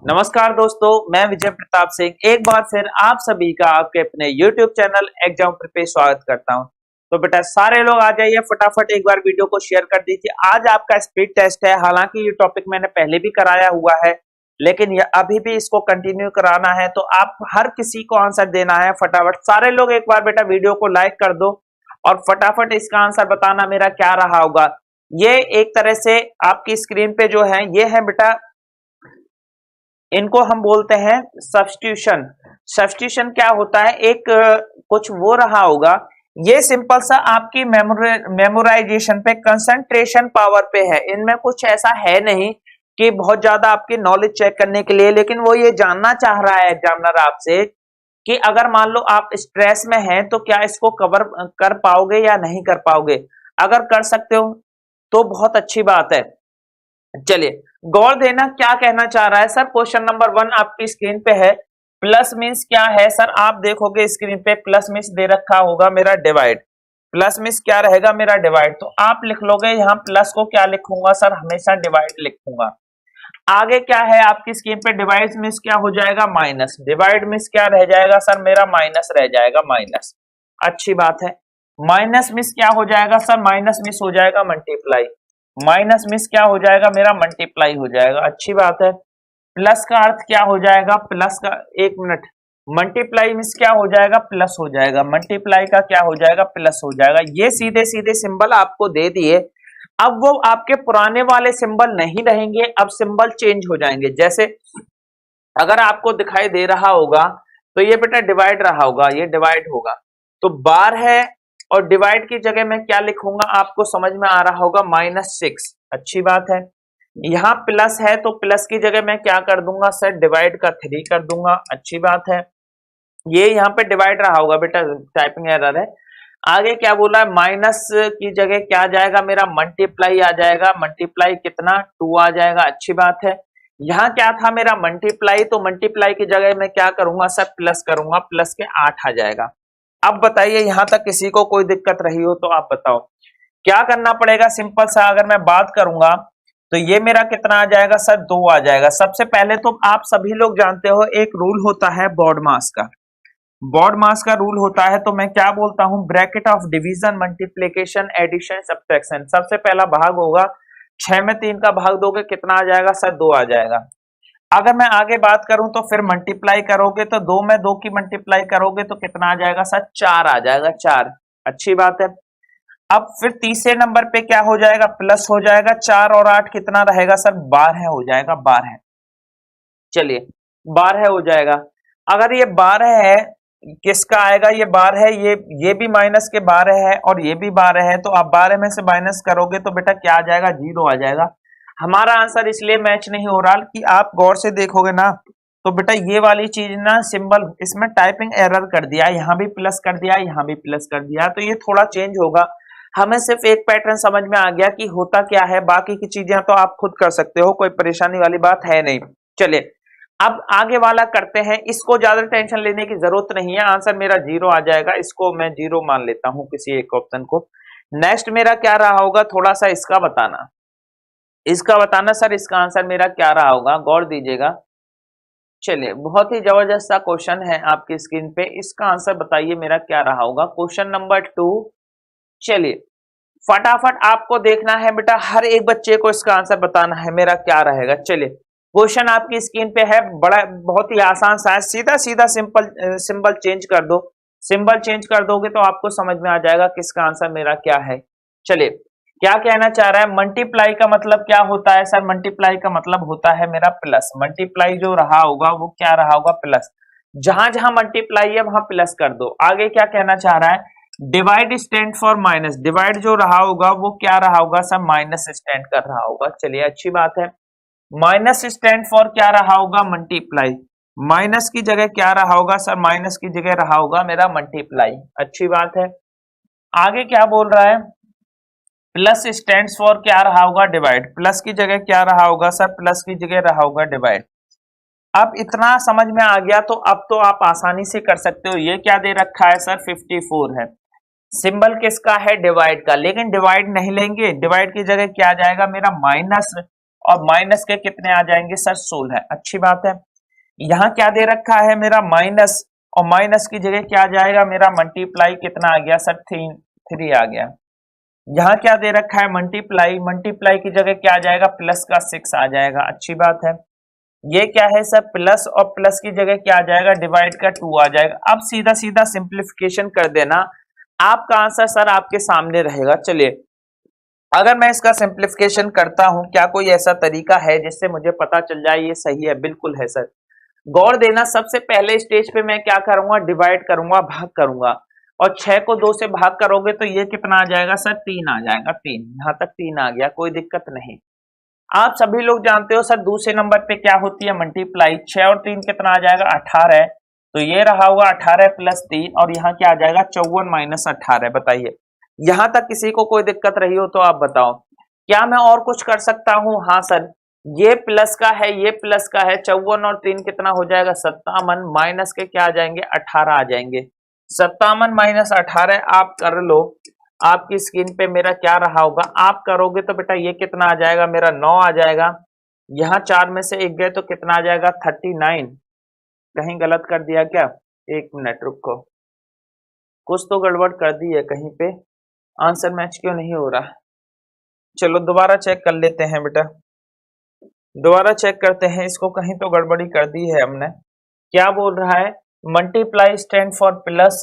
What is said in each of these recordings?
नमस्कार दोस्तों, मैं विजय प्रताप सिंह एक बार फिर आप सभी का आपके अपने YouTube चैनल एग्जाम पे स्वागत करता हूं। तो बेटा सारे लोग आ जाइए, फटाफट एक बार वीडियो को शेयर कर दीजिए। आज आपका स्पीड टेस्ट है। हालांकि ये टॉपिक मैंने पहले भी कराया हुआ है, लेकिन ये अभी भी इसको कंटिन्यू कराना है, तो आप हर किसी को आंसर देना है। फटाफट सारे लोग एक बार बेटा वीडियो को लाइक कर दो और फटाफट इसका आंसर बताना मेरा क्या रहा होगा। ये एक तरह से आपकी स्क्रीन पे जो है ये है बेटा, इनको हम बोलते हैं सब्स्टिट्यूशन। सब्स्टिट्यूशन क्या होता है, एक कुछ वो रहा होगा। ये सिंपल सा आपकी मेमोराइजेशन पे, कंसंट्रेशन पावर पे है। इनमें कुछ ऐसा है नहीं कि बहुत ज्यादा आपकी नॉलेज चेक करने के लिए, लेकिन वो ये जानना चाह रहा है एग्जामिनर आपसे कि अगर मान लो आप स्ट्रेस में हैं तो क्या इसको कवर कर पाओगे या नहीं कर पाओगे। अगर कर सकते हो तो बहुत अच्छी बात है। चलिए गौर देना क्या कहना चाह रहा है सर। क्वेश्चन नंबर 1 आपकी स्क्रीन पे है। प्लस मीन्स क्या है सर, आप देखोगे स्क्रीन पे प्लस मीन्स दे रखा होगा मेरा डिवाइड। प्लस मीन्स क्या रहेगा मेरा डिवाइड, तो आप लिख लोगे यहाँ प्लस को क्या लिखूंगा सर, हमेशा डिवाइड लिखूंगा। आगे क्या है आपकी स्क्रीन पे, डिवाइड मीन्स क्या हो जाएगा माइनस। डिवाइड मीन्स क्या रह जाएगा सर, मेरा माइनस रह जाएगा, माइनस। अच्छी बात है। माइनस मीन्स क्या हो जाएगा सर, माइनस मीन्स हो जाएगा मल्टीप्लाई। माइनस मीन्स क्या हो जाएगा मेरा, मल्टीप्लाई हो जाएगा। अच्छी बात है। प्लस का अर्थ क्या हो जाएगा, प्लस का, एक मिनट, मल्टीप्लाई मीन्स क्या हो जाएगा, प्लस हो जाएगा। मल्टीप्लाई का क्या हो जाएगा, प्लस हो जाएगा। ये सीधे सीधे सिंबल आपको दे दिए। अब वो आपके पुराने वाले सिंबल नहीं रहेंगे, अब सिंबल चेंज हो जाएंगे। जैसे अगर आपको दिखाई दे रहा होगा तो ये बेटा डिवाइड रहा होगा, ये डिवाइड होगा, तो बार है और डिवाइड की जगह मैं क्या लिखूंगा आपको समझ में आ रहा होगा, -6। अच्छी बात है। यहाँ प्लस है तो प्लस की जगह मैं क्या कर दूंगा सर, डिवाइड का 3 कर दूंगा। अच्छी बात है। ये यहाँ पे डिवाइड रहा होगा बेटा, टाइपिंग एरर है। आगे क्या बोला है, माइनस की जगह क्या आ जाएगा मेरा, मल्टीप्लाई आ जाएगा। मल्टीप्लाई कितना, 2 आ जाएगा। अच्छी बात है। यहाँ क्या था मेरा मल्टीप्लाई, तो मल्टीप्लाई की जगह मैं क्या करूंगा सर, प्लस करूंगा। प्लस के 8 आ जाएगा। अब बताइए यहां तक किसी को कोई दिक्कत रही हो तो आप बताओ क्या करना पड़ेगा। सिंपल सा अगर मैं बात करूंगा तो ये मेरा कितना आ जाएगा सर, 2 आ जाएगा। सबसे पहले तो आप सभी लोग जानते हो एक रूल होता है बॉड मास का। बॉड मास का रूल होता है, तो मैं क्या बोलता हूं, bracket of division, multiplication, addition, subtraction. सबसे पहला भाग होगा 6 में 3 का भाग दोगे कितना आ जाएगा सर, 2 आ जाएगा। अगर मैं आगे बात करूं तो फिर मल्टीप्लाई करोगे तो 2 में 2 की मल्टीप्लाई करोगे तो कितना आ जाएगा सर, 4 आ जाएगा, 4। अच्छी बात है। अब फिर तीसरे नंबर पे क्या हो जाएगा, प्लस हो जाएगा। 4 और 8 कितना रहेगा सर, 12 हो जाएगा, 12। चलिए 12 हो जाएगा। अगर ये 12 है, किसका आएगा, ये 12 है, ये भी माइनस के 12 है और ये भी 12 है, तो आप 12 में से माइनस करोगे तो बेटा क्या आ जाएगा, 0 आ जाएगा। हमारा आंसर इसलिए मैच नहीं हो रहा कि आप गौर से देखोगे ना तो बेटा ये वाली चीज ना, सिंबल इसमें टाइपिंग एरर कर दिया, यहाँ भी प्लस कर दिया, यहाँ भी प्लस कर दिया, तो ये थोड़ा चेंज होगा। हमें सिर्फ एक पैटर्न समझ में आ गया कि होता क्या है, बाकी की चीजें तो आप खुद कर सकते हो, कोई परेशानी वाली बात है नहीं। चलिए अब आगे वाला करते हैं। इसको ज्यादा टेंशन लेने की जरूरत नहीं है, आंसर मेरा 0 आ जाएगा। इसको मैं 0 मान लेता हूं किसी एक ऑप्शन को। नेक्स्ट मेरा क्या रहा होगा, थोड़ा सा इसका बताना, इसका बताना सर, इसका आंसर मेरा क्या रहा होगा, गौर दीजिएगा। चलिए बहुत ही जबरदस्त सा क्वेश्चन है आपकी स्क्रीन पे, इसका आंसर बताइए मेरा क्या रहा होगा। Question number 2। चलिए फटाफट आपको देखना है बेटा, हर एक बच्चे को इसका आंसर बताना है मेरा क्या रहेगा। चलिए क्वेश्चन आपकी स्क्रीन पे है, बड़ा बहुत ही आसान सा है, सीधा सीधा सिंपल सिंबल चेंज कर दो। सिंबल चेंज कर दोगे तो आपको समझ में आ जाएगा किसका आंसर मेरा क्या है। चलिए क्या कहना चाह रहा है, मल्टीप्लाई का मतलब क्या होता है सर, मल्टीप्लाई का मतलब होता है मेरा प्लस। मल्टीप्लाई जो रहा होगा वो क्या रहा होगा, प्लस। जहां जहां मल्टीप्लाई है वहां प्लस कर दो। आगे क्या कहना चाह रहा है, divide stand for minus. Divide जो रहा होगा वो क्या रहा होगा सर, माइनस स्टैंड कर रहा होगा। चलिए अच्छी बात है। माइनस स्टैंड फॉर क्या रहा होगा, मल्टीप्लाई। माइनस की जगह क्या रहा होगा सर, माइनस की जगह रहा होगा मेरा मल्टीप्लाई। अच्छी बात है। आगे क्या बोल रहा है, प्लस स्टैंड फॉर क्या रहा होगा, डिवाइड। प्लस की जगह क्या रहा होगा सर, प्लस की जगह रहा होगा डिवाइड। अब इतना समझ में आ गया तो अब तो आप आसानी से कर सकते हो। ये क्या दे रखा है सर, 54 है। सिंबल किसका है, डिवाइड का, लेकिन डिवाइड नहीं लेंगे, डिवाइड की जगह क्या आ जाएगा मेरा माइनस, और माइनस के कितने आ जाएंगे सर 16। अच्छी बात है। यहाँ क्या दे रखा है मेरा माइनस, और माइनस की जगह क्या आ जाएगा मेरा मल्टीप्लाई, कितना आ गया सर 3 आ गया। यहाँ क्या दे रखा है मल्टीप्लाई, मल्टीप्लाई की जगह क्या आ जाएगा प्लस का 6 आ जाएगा। अच्छी बात है। ये क्या है सर प्लस, और प्लस की जगह क्या आ जाएगा डिवाइड का 2 आ जाएगा। अब सीधा सीधा सिंप्लीफिकेशन कर देना, आपका आंसर सर आपके सामने रहेगा। चलिए अगर मैं इसका सिंप्लीफिकेशन करता हूं, क्या कोई ऐसा तरीका है जिससे मुझे पता चल जाए ये सही है? बिल्कुल है सर। गौर देना, सबसे पहले स्टेज पे मैं क्या करूंगा डिवाइड करूंगा, भाग करूंगा, और 6 को 2 से भाग करोगे तो ये कितना आ जाएगा सर 3 आ जाएगा। 3 यहां तक 3 आ गया, कोई दिक्कत नहीं। आप सभी लोग जानते हो सर दूसरे नंबर पे क्या होती है मल्टीप्लाई। 6 और 3 कितना आ जाएगा 18, तो ये रहा होगा 18 प्लस 3, और यहाँ क्या आ जाएगा 54 माइनस 18। बताइए यहां तक किसी को कोई दिक्कत रही हो तो आप बताओ, क्या मैं और कुछ कर सकता हूं? हाँ सर, ये प्लस का है, ये प्लस का है, 54 और 3 कितना हो जाएगा 57, माइनस के क्या आ जाएंगे 18 आ जाएंगे। 57 माइनस 18 आप कर लो, आपकी स्क्रीन पे मेरा क्या रहा होगा, आप करोगे तो बेटा ये कितना आ जाएगा मेरा 9 आ जाएगा। यहाँ 4 में से 1 गए तो कितना आ जाएगा 39। कहीं गलत कर दिया क्या? 1 मिनट रुको, कुछ तो गड़बड़ कर दी है कहीं पे, आंसर मैच क्यों नहीं हो रहा? चलो दोबारा चेक कर लेते हैं बेटा, दोबारा चेक करते हैं इसको, कहीं तो गड़बड़ी कर दी है हमने। क्या बोल रहा है? Multiply stand for plus,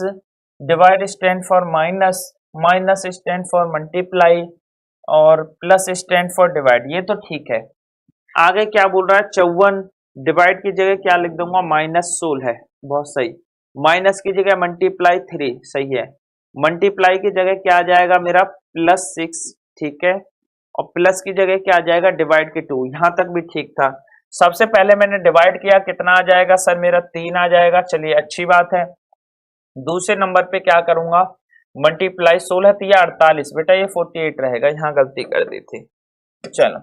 divide stand for minus, minus stand for multiply, और प्लस स्टैंड फॉर डिवाइड। ये तो ठीक है। आगे क्या बोल रहा है? 54 डिवाइड की जगह क्या लिख दूंगा -16 है, बहुत सही। माइनस की जगह मल्टीप्लाई 3, सही है। मल्टीप्लाई की जगह क्या आ जाएगा मेरा +6, ठीक है। और प्लस की जगह क्या आ जाएगा डिवाइड के 2, यहां तक भी ठीक था। सबसे पहले मैंने डिवाइड किया, कितना आ जाएगा सर मेरा 3 आ जाएगा। चलिए अच्छी बात है। दूसरे नंबर पे क्या करूंगा मल्टीप्लाई, 16 3 48, बेटा ये 48 रहेगा, यहाँ गलती कर दी थी। चलो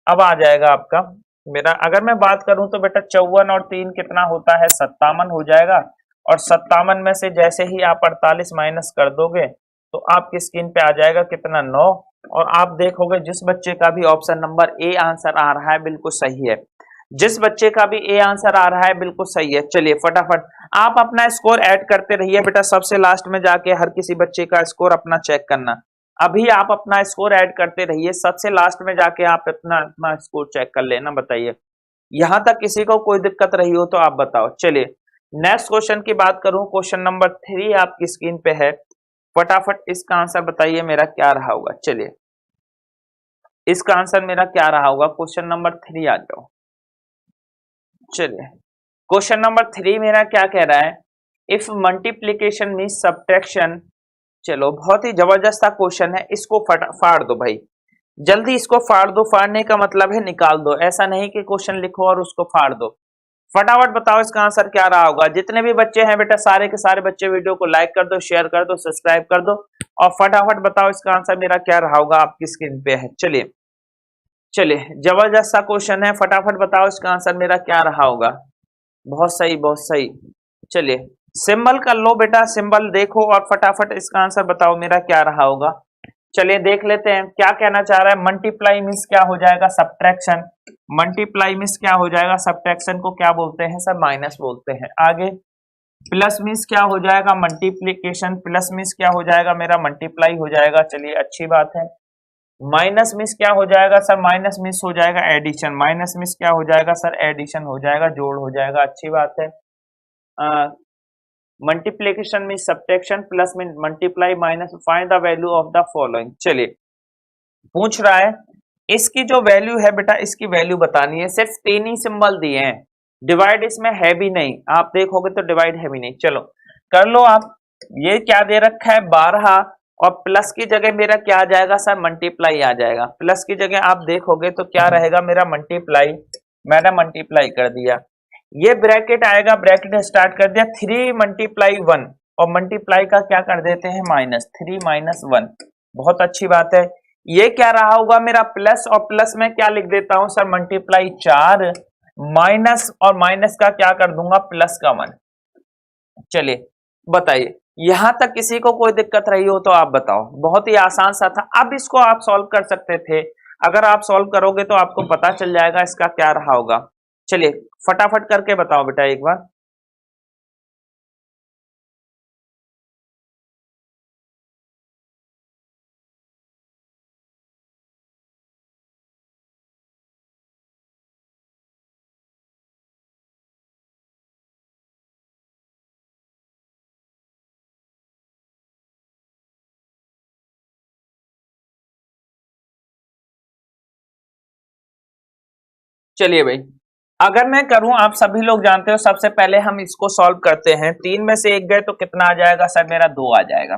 अब आ जाएगा आपका मेरा, अगर मैं बात करूं तो बेटा 54 और 3 कितना होता है 57 हो जाएगा, और 57 में से जैसे ही आप 48 माइनस कर दोगे तो आपकी स्क्रीन पे आ जाएगा कितना 9, और आप देखोगे जिस बच्चे का भी ऑप्शन नंबर ए आंसर आ रहा है बिल्कुल सही है, जिस बच्चे का भी ए आंसर आ रहा है बिल्कुल सही है। चलिए फटाफट आप अपना स्कोर ऐड करते रहिए बेटा, सबसे लास्ट में जाके हर किसी बच्चे का स्कोर अपना चेक करना। अभी आप अपना स्कोर ऐड करते रहिए, सबसे लास्ट में जाके आप अपना अपना स्कोर चेक कर लेना। बताइए यहां तक किसी को कोई दिक्कत रही हो तो आप बताओ। चलिए नेक्स्ट क्वेश्चन की बात करूं, क्वेश्चन नंबर 3 आपकी स्क्रीन पे है, फटाफट इसका आंसर बताइए मेरा क्या रहा होगा। चलिए इसका आंसर मेरा क्या रहा होगा, क्वेश्चन नंबर 3 आ जाओ। चलिए क्वेश्चन नंबर 3 मेरा क्या कह रहा है, इफ मल्टीप्लीकेशन मीन्स सब्ट्रैक्शन। चलो बहुत ही जबरदस्त क्वेश्चन है, इसको फाड़ दो भाई, जल्दी इसको फाड़ दो। फाड़ने का मतलब है निकाल दो, ऐसा नहीं कि क्वेश्चन लिखो और उसको फाड़ दो। फटाफट बताओ इसका आंसर क्या रहा होगा। जितने भी बच्चे हैं बेटा सारे के सारे बच्चे वीडियो को लाइक कर दो, शेयर कर दो, सब्सक्राइब कर दो, और फटाफट बताओ इसका आंसर मेरा क्या रहा होगा, आपकी स्क्रीन पे है। चलिए चलिए जबरदस्त सा क्वेश्चन है, फटाफट बताओ इसका आंसर मेरा क्या रहा होगा। बहुत सही बहुत सही। चलिए सिंबल कर लो बेटा, सिंबल देखो और फटाफट इसका आंसर बताओ मेरा क्या रहा होगा। चलिए देख लेते हैं क्या कहना चाह रहा है। मल्टीप्लाई मीन्स क्या हो जाएगा सब्ट्रैक्शन, मल्टीप्लाई मीन्स क्या हो जाएगा सब्ट्रैक्शन को क्या बोलते हैं सर माइनस बोलते हैं। आगे प्लस मीन्स क्या हो जाएगा मल्टीप्लीकेशन, प्लस मीन्स क्या हो जाएगा मेरा मल्टीप्लाई हो जाएगा। चलिए अच्छी बात है। माइनस मीन्स क्या हो जाएगा सर, माइनस मीन्स हो जाएगा एडिशन, माइनस मीन्स क्या हो जाएगा सर एडिशन हो जाएगा, जोड़ हो जाएगा। अच्छी बात है। Multiplication means subtraction, plus means multiply, minus find the value of the following. चलिए पूछ रहा है इसकी जो वैल्यू है बेटा, इसकी वैल्यू बतानी है। सिर्फ 3 ही सिंबल दिए हैं, डिवाइड इसमें है भी नहीं, आप देखोगे तो डिवाइड है भी नहीं। चलो कर लो आप। ये क्या दे रखा है 12, और प्लस की जगह मेरा क्या आ जाएगा सर मल्टीप्लाई आ जाएगा। प्लस की जगह आप देखोगे तो क्या रहेगा मेरा मल्टीप्लाई, मैंने मल्टीप्लाई कर दिया। ये ब्रैकेट आएगा, ब्रैकेट स्टार्ट कर दिया 3 मल्टीप्लाई 1, और मल्टीप्लाई का क्या कर देते हैं माइनस, 3 माइनस 1। बहुत अच्छी बात है। ये क्या रहा होगा मेरा प्लस, और प्लस में क्या लिख देता हूं सर मल्टीप्लाई 4, माइनस और माइनस का क्या कर दूंगा प्लस का 1। चलिए बताइए यहां तक किसी को कोई दिक्कत रही हो तो आप बताओ। बहुत ही आसान सा था। अब इसको आप सॉल्व कर सकते थे, अगर आप सॉल्व करोगे तो आपको पता चल जाएगा इसका क्या रहा होगा। चलिए फटाफट करके बताओ बेटा एक बार। चलिए भाई, अगर मैं करूं, आप सभी लोग जानते हो, सबसे पहले हम इसको सॉल्व करते हैं। 3 में से 1 गए तो कितना आ जाएगा सर? मेरा 2 आ जाएगा।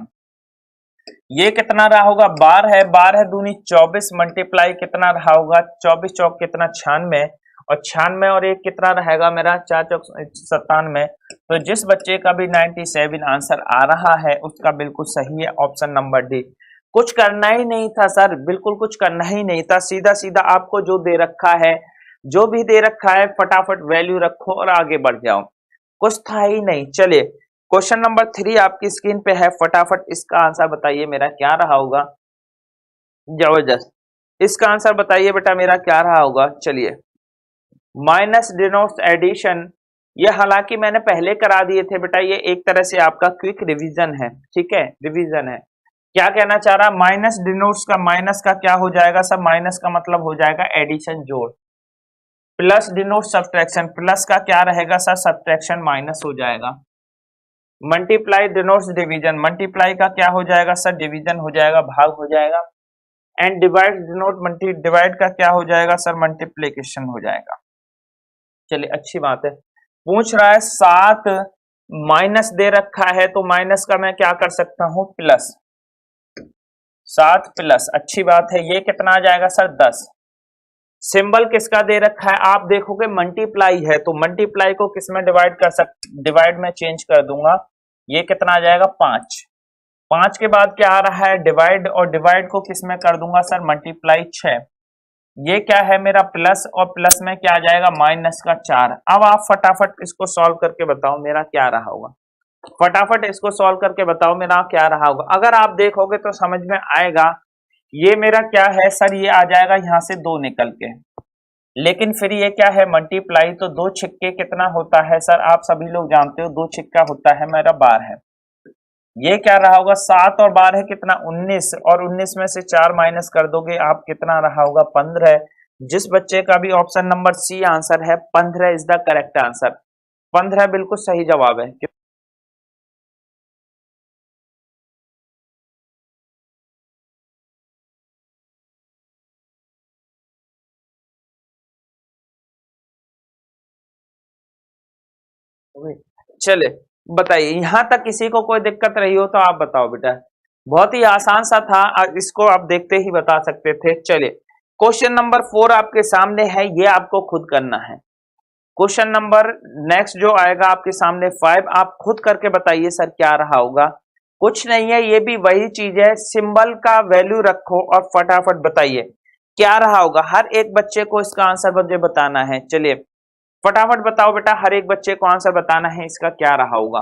ये कितना रहा होगा? 12 है, 12 दूनी 24 मल्टीप्लाई कितना रहा होगा? 24 चौक कितना? 96, और 96 और 1 कितना रहेगा मेरा? 4 चौक 97। तो जिस बच्चे का भी 97 आंसर आ रहा है उसका बिल्कुल सही है ऑप्शन नंबर डी। कुछ करना ही नहीं था सर, बिल्कुल कुछ करना ही नहीं था, सीधा सीधा आपको जो दे रखा है, जो भी दे रखा है फटाफट वैल्यू रखो और आगे बढ़ जाओ, कुछ था ही नहीं। चलिए क्वेश्चन नंबर 3 आपकी स्क्रीन पे है, फटाफट इसका आंसर बताइए मेरा क्या रहा होगा। जबरदस्त, इसका आंसर बताइए बेटा मेरा क्या रहा होगा। चलिए, माइनस डिनोट्स एडिशन, ये हालांकि मैंने पहले करा दिए थे बेटा, ये एक तरह से आपका क्विक रिवीजन है, ठीक है, रिवीजन है। क्या कहना चाह रहा? माइनस डिनोट्स का, माइनस का क्या हो जाएगा सर? माइनस का मतलब हो जाएगा एडिशन, जोड़। प्लस डिनोट सब्ट्रैक्शन, प्लस का क्या रहेगा सर? सब्ट्रैक्शन, माइनस हो जाएगा। मल्टीप्लाई डिनोट्स डिवीजन, मल्टीप्लाई का क्या हो जाएगा सर? डिवीजन हो जाएगा, भाग हो जाएगा। And divide denote multi, divide का क्या हो जाएगा सर? मल्टीप्लीकेशन हो जाएगा। चलिए अच्छी बात है। पूछ रहा है 7 माइनस दे रखा है, तो माइनस का मैं क्या कर सकता हूं? प्लस। 7 प्लस, अच्छी बात है। ये कितना आ जाएगा सर? 10। सिंबल किसका दे रखा है? आप देखोगे मल्टीप्लाई है, तो मल्टीप्लाई को किस में डिवाइड कर डिवाइड में चेंज कर दूंगा। ये कितना आ जाएगा? 5। 5 के बाद क्या आ रहा है? डिवाइड, और डिवाइड को किस में कर दूंगा सर? मल्टीप्लाई 6। ये क्या है मेरा? प्लस, और प्लस में क्या आ जाएगा? माइनस का 4। अब आप फटाफट इसको सॉल्व करके बताओ मेरा क्या रहा होगा। फटाफट इसको सॉल्व करके बताओ मेरा क्या रहा होगा। अगर आप देखोगे तो समझ में आएगा। ये मेरा क्या है सर? ये आ जाएगा यहां से 2 निकल के, लेकिन फिर ये क्या है? मल्टीप्लाई, तो 2 छिक्के कितना होता है सर? आप सभी लोग जानते हो 2 छिक्का होता है मेरा 12 है। ये क्या रहा होगा? 7 और 12 कितना? 19, और 19 में से 4 माइनस कर दोगे आप, कितना रहा होगा? 15। जिस बच्चे का भी ऑप्शन नंबर सी आंसर है, 15 इज द करेक्ट आंसर। 15 बिल्कुल सही जवाब है। चले बताइए, यहां तक किसी को कोई दिक्कत रही हो तो आप बताओ बेटा। बहुत ही आसान सा था, इसको आप देखते ही बता सकते थे। चलिए क्वेश्चन नंबर 4 आपके सामने है, ये आपको खुद करना है। क्वेश्चन नंबर नेक्स्ट जो आएगा आपके सामने 5, आप खुद करके बताइए सर क्या रहा होगा। कुछ नहीं है, ये भी वही चीज है, सिंबल का वैल्यू रखो और फटाफट बताइए क्या रहा होगा। हर एक बच्चे को इसका आंसर मुझे बताना है। चलिए फटाफट बताओ बेटा, हर एक बच्चे को आंसर बताना है इसका क्या रहा होगा।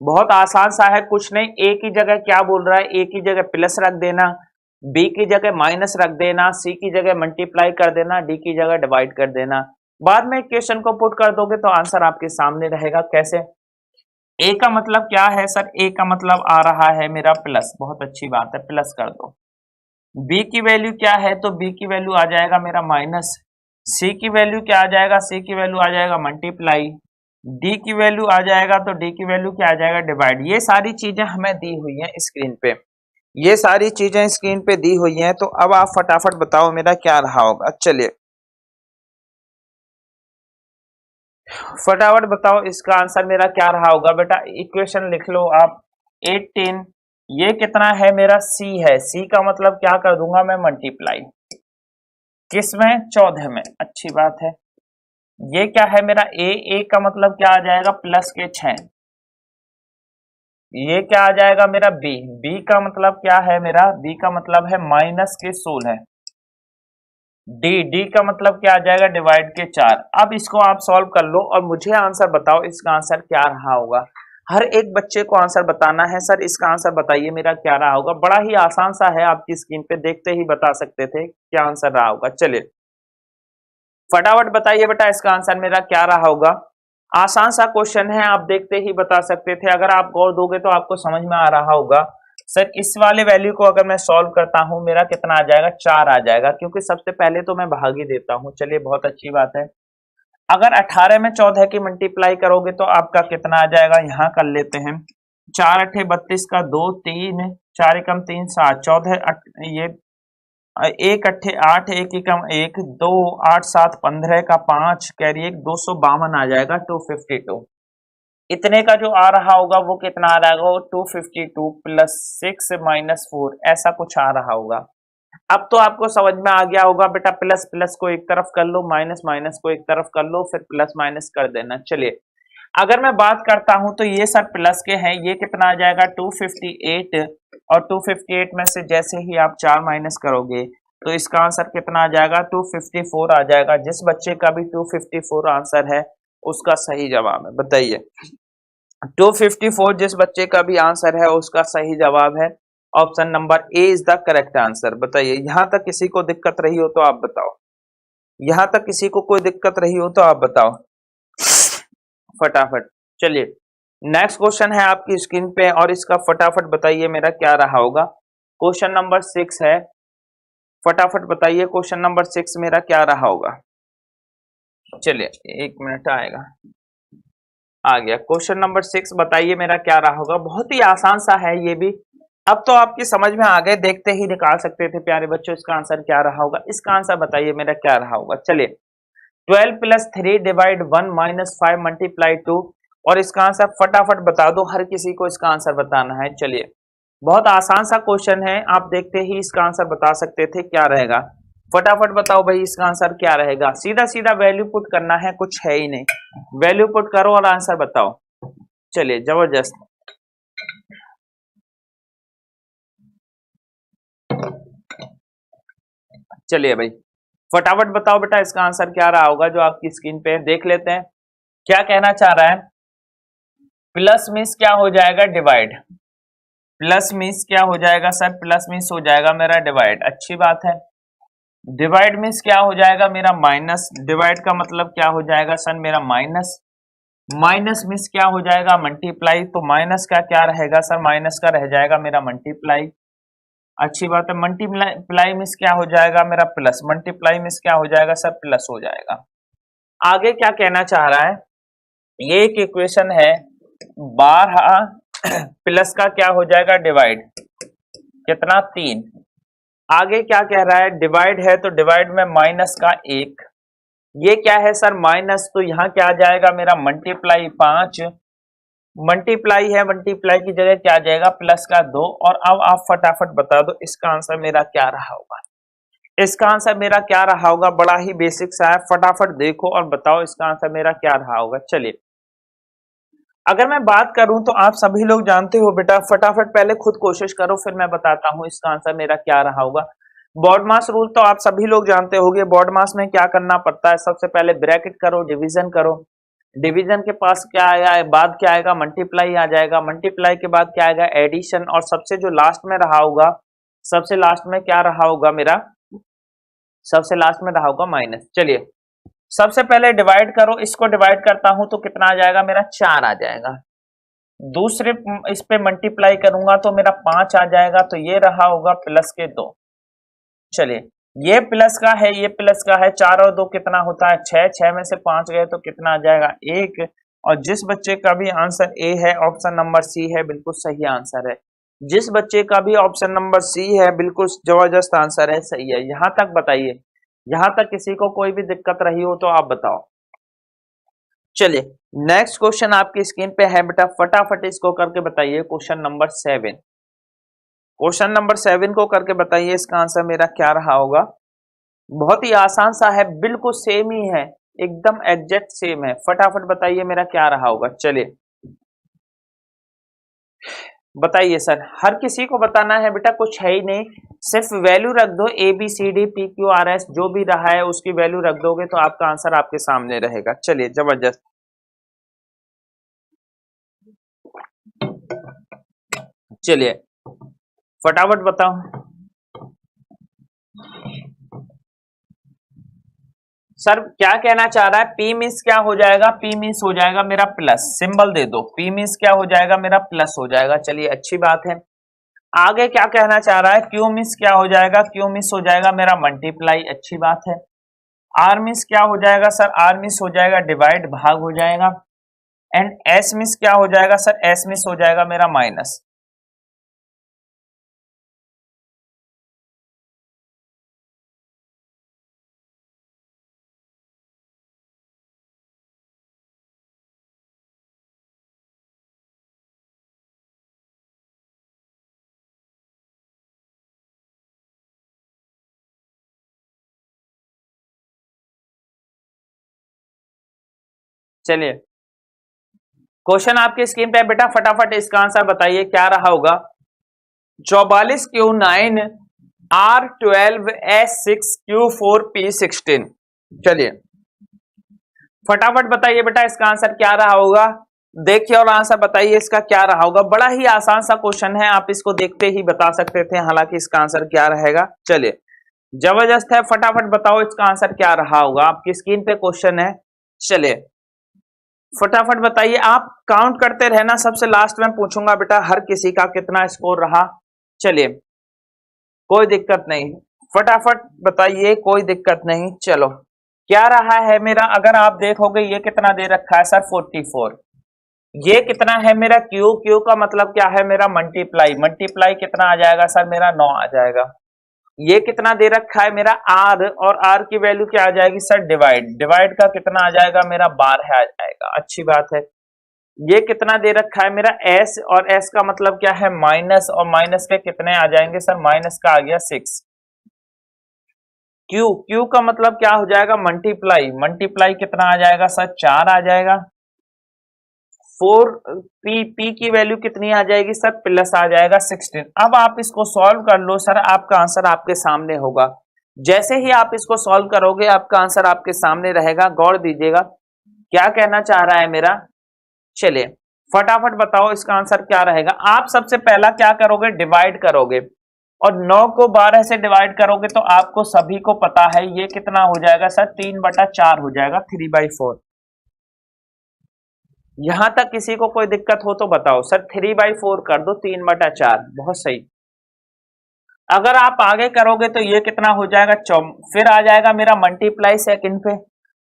बहुत आसान सा है, कुछ नहीं, ए की जगह क्या बोल रहा है? ए की जगह प्लस रख देना, बी की जगह माइनस रख देना, सी की जगह मल्टीप्लाई कर देना, डी की जगह डिवाइड कर देना। बाद में क्वेश्चन को पुट कर दोगे तो आंसर आपके सामने रहेगा। कैसे? ए का मतलब क्या है सर? ए का मतलब आ रहा है मेरा प्लस, बहुत अच्छी बात है, प्लस कर दो। बी की वैल्यू क्या है? तो बी की वैल्यू आ जाएगा मेरा माइनस। सी की वैल्यू क्या आ जाएगा? सी की वैल्यू आ जाएगा मल्टीप्लाई। डी की वैल्यू आ जाएगा, तो डी की वैल्यू क्या आ जाएगा? डिवाइड। ये सारी चीजें हमें दी हुई हैं स्क्रीन पे, ये सारी चीजें स्क्रीन पे दी हुई हैं। तो अब आप फटाफट बताओ मेरा क्या रहा होगा। चलिए फटाफट बताओ इसका आंसर मेरा क्या रहा होगा। बेटा इक्वेशन लिख लो आप। 18, ये कितना है मेरा? सी है, सी का मतलब क्या कर दूंगा मैं? मल्टीप्लाई। किस में? 14 में। अच्छी बात है। ये क्या है मेरा? ए, ए का मतलब क्या आ जाएगा? प्लस के 6। ये क्या आ जाएगा मेरा? बी, बी का मतलब क्या है मेरा? बी का मतलब है माइनस के 16। डी, डी का मतलब क्या आ जाएगा? डिवाइड के 4। अब इसको आप सॉल्व कर लो और मुझे आंसर बताओ इसका आंसर क्या रहा होगा। हर एक बच्चे को आंसर बताना है। सर इसका आंसर बताइए मेरा क्या रहा होगा। बड़ा ही आसान सा है, आपकी स्क्रीन पे देखते ही बता सकते थे क्या आंसर रहा होगा। चलिए फटाफट बताइए बेटा इसका आंसर मेरा क्या रहा होगा। आसान सा क्वेश्चन है, आप देखते ही बता सकते थे। अगर आप गौर दोगे तो आपको समझ में आ रहा होगा। सर इस वाले वैल्यू को अगर मैं सॉल्व करता हूं मेरा कितना आ जाएगा, 4 आ जाएगा, क्योंकि सबसे पहले तो मैं भाग ही देता हूं। चलिए बहुत अच्छी बात है। अगर 18 में 14 की मल्टीप्लाई करोगे तो आपका कितना आ जाएगा, यहां कर लेते हैं। 4 अठे 32 का 2 3 4 एकम 3 7 14 ये 1 अठे 8 1 एकम 1 2 8 7 15 का 5 कैरी 1 252 आ जाएगा 252। इतने का जो आ रहा होगा वो कितना आ रहा होगा, वो 252 प्लस 6 माइनस 4 ऐसा कुछ आ रहा होगा। अब तो आपको समझ में आ गया होगा बेटा, प्लस प्लस को एक तरफ कर लो, माइनस माइनस को एक तरफ कर लो, फिर प्लस माइनस कर देना। चलिए अगर मैं बात करता हूं तो ये सर प्लस के हैं, ये कितना आ जाएगा 258, और 258 में से जैसे ही आप 4 माइनस करोगे तो इसका आंसर कितना आ जाएगा 254 आ जाएगा। जिस बच्चे का भी 254 आंसर है उसका सही जवाब है, बताइए 254 जिस बच्चे का भी आंसर है उसका सही जवाब है। Option number A is the correct answer. बताइए यहां तक किसी को दिक्कत रही हो तो आप बताओ, यहां तक किसी को कोई दिक्कत रही हो तो आप बताओ फटाफट। चलिए नेक्स्ट क्वेश्चन है आपकी स्क्रीन पे और इसका फटाफट बताइए मेरा क्या रहा होगा। क्वेश्चन नंबर 6 है, फटाफट बताइए क्वेश्चन नंबर 6 मेरा क्या रहा होगा। चलिए 1 मिनट आएगा, आ गया क्वेश्चन नंबर 6। बताइए मेरा क्या रहा होगा। बहुत ही आसान सा है ये भी, अब तो आपकी समझ में आ गए, देखते ही निकाल सकते थे प्यारे बच्चों इसका आंसर क्या रहा होगा। इसका आंसर बताइए मेरा क्या रहा होगा। चलिए 12 प्लस 3 डिवाइड 1 माइनस 5 मल्टीप्लाई 2, और इसका आंसर फटाफट बता दो, हर किसी को इसका आंसर बताना है। चलिए बहुत आसान सा क्वेश्चन है, आप देखते ही इसका आंसर बता सकते थे क्या रहेगा। फटाफट बताओ भाई इसका आंसर क्या रहेगा। सीधा सीधा वैल्यू पुट करना है, कुछ है ही नहीं, वैल्यू पुट करो और आंसर बताओ। चलिए जबरदस्त। चलिए भाई फटाफट बताओ बेटा इसका आंसर क्या रहा होगा जो आपकी स्क्रीन पे है। देख लेते हैं क्या कहना चाह रहा है। प्लस मीन्स क्या हो जाएगा, डिवाइड। प्लस मीन्स क्या हो जाएगा सर, प्लस मीन्स हो जाएगा मेरा डिवाइड, अच्छी बात है। डिवाइड मीन्स क्या हो जाएगा मेरा माइनस, डिवाइड का मतलब क्या हो जाएगा सर मेरा माइनस। माइनस मीन्स क्या हो जाएगा मल्टीप्लाई, तो माइनस का क्या रहेगा सर, माइनस का रह जाएगा मेरा मल्टीप्लाई, अच्छी बात है। मल्टीप्लाई मीन्स क्या हो जाएगा मेरा प्लस, मल्टीप्लाई मीन्स क्या हो जाएगा सर प्लस हो जाएगा। आगे क्या कहना चाह रहा है, ये एक इक्वेशन है 12 प्लस का क्या हो जाएगा डिवाइड, कितना 3। आगे क्या कह रहा है, डिवाइड है तो डिवाइड में माइनस का 1, ये क्या है सर माइनस, तो यहाँ क्या आ जाएगा मेरा मल्टीप्लाई 5, मल्टीप्लाई है, मल्टीप्लाई की जगह क्या आ जाएगा प्लस का 2। और अब आप फटाफट बता दो इसका आंसर मेरा क्या रहा होगा। इसका आंसर मेरा क्या रहा होगा, बड़ा ही बेसिक सा है, फटाफट देखो और बताओ इसका आंसर मेरा क्या रहा होगा। चलिए अगर मैं बात करूं तो आप सभी लोग जानते हो बेटा, फटाफट पहले खुद कोशिश करो फिर मैं बताता हूं इसका आंसर मेरा क्या रहा होगा। बॉड मास रूल तो आप सभी लोग जानते होंगे। बॉड मास में क्या करना पड़ता है, सबसे पहले ब्रैकेट करो, डिवीजन करो, डिवीजन के पास क्या आएगा, बाद क्या आएगा मल्टीप्लाई आ जाएगा, मल्टीप्लाई के बाद क्या आएगा एडिशन, और सबसे जो लास्ट में रहा होगा, सबसे लास्ट में क्या रहा होगा मेरा, सबसे लास्ट में रहा होगा माइनस। चलिए सबसे पहले डिवाइड करो, इसको डिवाइड करता हूं तो कितना आ जाएगा मेरा 4 आ जाएगा। दूसरे इस पे मल्टीप्लाई करूंगा तो मेरा 5 आ जाएगा, तो ये रहा होगा प्लस के 2। चलिए ये प्लस का है, ये प्लस का है, 4 और 2 कितना होता है 6, 6 में से 5 गए तो कितना आ जाएगा 1। और जिस बच्चे का भी आंसर ए है ऑप्शन नंबर सी है, बिल्कुल सही आंसर है। जिस बच्चे का भी ऑप्शन नंबर सी है बिल्कुल जबरदस्त आंसर है, सही है। यहां तक बताइए, यहां तक किसी को कोई भी दिक्कत रही हो तो आप बताओ। चलिए नेक्स्ट क्वेश्चन आपकी स्क्रीन पे है बेटा, फटाफट इसको करके बताइए। क्वेश्चन नंबर 7, क्वेश्चन नंबर 7 को करके बताइए इसका आंसर मेरा क्या रहा होगा। बहुत ही आसान सा है, बिल्कुल सेम ही है, एकदम एग्जैक्ट सेम है, फटाफट बताइए मेरा क्या रहा होगा। चलिए बताइए सर, हर किसी को बताना है बेटा, कुछ है ही नहीं, सिर्फ वैल्यू रख दो, A B C D P Q R S जो भी रहा है उसकी वैल्यू रख दोगे तो आपका आंसर आपके सामने रहेगा। चलिए जबरदस्त। चलिए फटाफट बताओ सर, क्या कहना चाह रहा है? पी मीन्स क्या हो जाएगा? पी मीन्स हो जाएगा मेरा प्लस, सिंबल दे दो। पी मीन्स क्या हो जाएगा? मेरा प्लस हो जाएगा। चलिए अच्छी बात है। आगे क्या कहना चाह रहा है? क्यू मीन्स क्या हो जाएगा? क्यू मीन्स हो जाएगा मेरा मल्टीप्लाई, अच्छी बात है। आर मीन्स क्या हो जाएगा सर? आर मीन्स हो जाएगा डिवाइड, भाग हो जाएगा। एंड एस मीन्स क्या हो जाएगा सर? एस मीन्स हो जाएगा मेरा माइनस। चलिए क्वेश्चन आपकी स्क्रीन पे बेटा, फटाफट इसका आंसर बताइए क्या रहा होगा? 44Q9 R12S6Q4P16। चलिए फटाफट बताइए बेटा इसका आंसर क्या रहा होगा? देखिए और आंसर बताइए इसका क्या रहा होगा। बड़ा ही आसान सा क्वेश्चन है, आप इसको देखते ही बता सकते थे, हालांकि इसका आंसर क्या रहेगा। चलिए जबरदस्त है, फटाफट बताओ इसका आंसर क्या रहा होगा। आपकी स्क्रीन पे क्वेश्चन है, चलिए फटाफट बताइए। आप काउंट करते रहना, सबसे लास्ट में पूछूंगा बेटा हर किसी का कितना स्कोर रहा। चलिए कोई दिक्कत नहीं, फटाफट बताइए, कोई दिक्कत नहीं। चलो क्या रहा है मेरा? अगर आप देखोगे ये कितना दे रखा है सर? 44। ये कितना है मेरा? क्यू, क्यू का मतलब क्या है मेरा? मल्टीप्लाई, मल्टीप्लाई कितना आ जाएगा सर? मेरा 9 आ जाएगा। ये कितना दे रखा है मेरा? आर, और आर की वैल्यू क्या आ जाएगी सर? डिवाइड, डिवाइड का कितना आ जाएगा मेरा? 12 आ जाएगा, अच्छी बात है। ये कितना दे रखा है मेरा? एस, और एस का मतलब क्या है? माइनस, और माइनस के कितने आ जाएंगे सर? माइनस का आ गया 6। क्यू, क्यू का मतलब क्या हो जाएगा? मल्टीप्लाई, मल्टीप्लाई कितना आ जाएगा सर? 4 आ जाएगा। 4, पी, पी की वैल्यू कितनी आ जाएगी सर? प्लस आ जाएगा 16। अब आप इसको सॉल्व कर लो सर, आपका आंसर आपके सामने होगा। जैसे ही आप इसको सॉल्व करोगे आपका आंसर आपके सामने रहेगा, गौर दीजिएगा क्या कहना चाह रहा है मेरा। चलिए फटाफट बताओ इसका आंसर क्या रहेगा। आप सबसे पहला क्या करोगे? डिवाइड करोगे, और 9 को 12 से डिवाइड करोगे तो आपको सभी को पता है ये कितना हो जाएगा सर? 3/4 हो जाएगा, 3/4। यहां तक किसी को कोई दिक्कत हो तो बताओ सर। 3/4 कर दो, 3/4, बहुत सही। अगर आप आगे करोगे तो ये कितना हो जाएगा? फिर आ जाएगा मेरा मल्टीप्लाई सेकंड पे,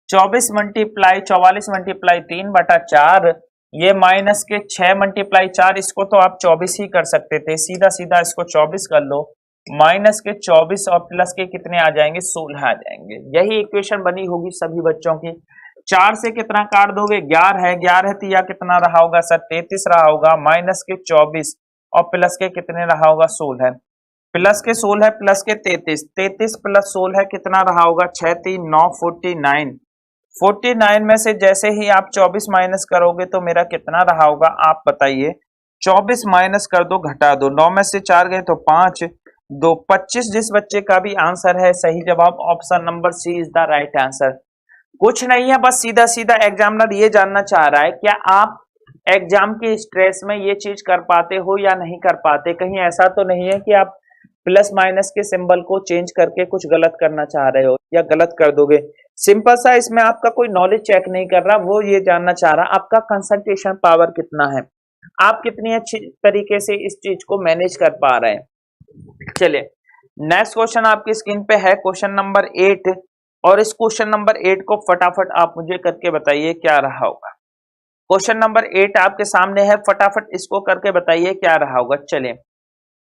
24 मल्टीप्लाई 44 मल्टीप्लाई 3/4, ये माइनस के 6 मल्टीप्लाई 4, इसको तो आप 24 ही कर सकते थे, सीधा सीधा इसको 24 कर लो। माइनस के 24 और प्लस के कितने आ जाएंगे? 16 आ जाएंगे। यही इक्वेशन बनी होगी सभी बच्चों की। 4 से कितना काट दोगे? 11 है, 11 तिया कितना रहा होगा सर? 33 रहा होगा। माइनस के 24 और प्लस के कितने रहा होगा? 16। प्लस के 16, प्लस के 33, 33 प्लस 16 कितना रहा होगा? 6 3 9 49। 49 में से जैसे ही आप 24 माइनस करोगे तो मेरा कितना रहा होगा आप बताइए। 24 माइनस कर दो, घटा दो, 9 में से 4 गए तो 5, 2 25। जिस बच्चे का भी आंसर है सही जवाब option number C is the right answer. कुछ नहीं है, बस सीधा सीधा एग्जामिनर ये जानना चाह रहा है क्या आप एग्जाम के स्ट्रेस में ये चीज कर पाते हो या नहीं कर पाते। कहीं ऐसा तो नहीं है कि आप प्लस माइनस के सिंबल को चेंज करके कुछ गलत करना चाह रहे हो या गलत कर दोगे। सिंपल सा, इसमें आपका कोई नॉलेज चेक नहीं कर रहा, वो ये जानना चाह रहा आपका कंसंट्रेशन पावर कितना है, आप कितनी अच्छी तरीके से इस चीज को मैनेज कर पा रहे हैं। चलिए नेक्स्ट क्वेश्चन आपकी स्क्रीन पे है, क्वेश्चन नंबर 8, और इस क्वेश्चन नंबर 8 को फटाफट आप मुझे करके बताइए क्या रहा होगा। क्वेश्चन नंबर 8 आपके सामने है, फटाफट इसको करके बताइए क्या रहा होगा। चलिए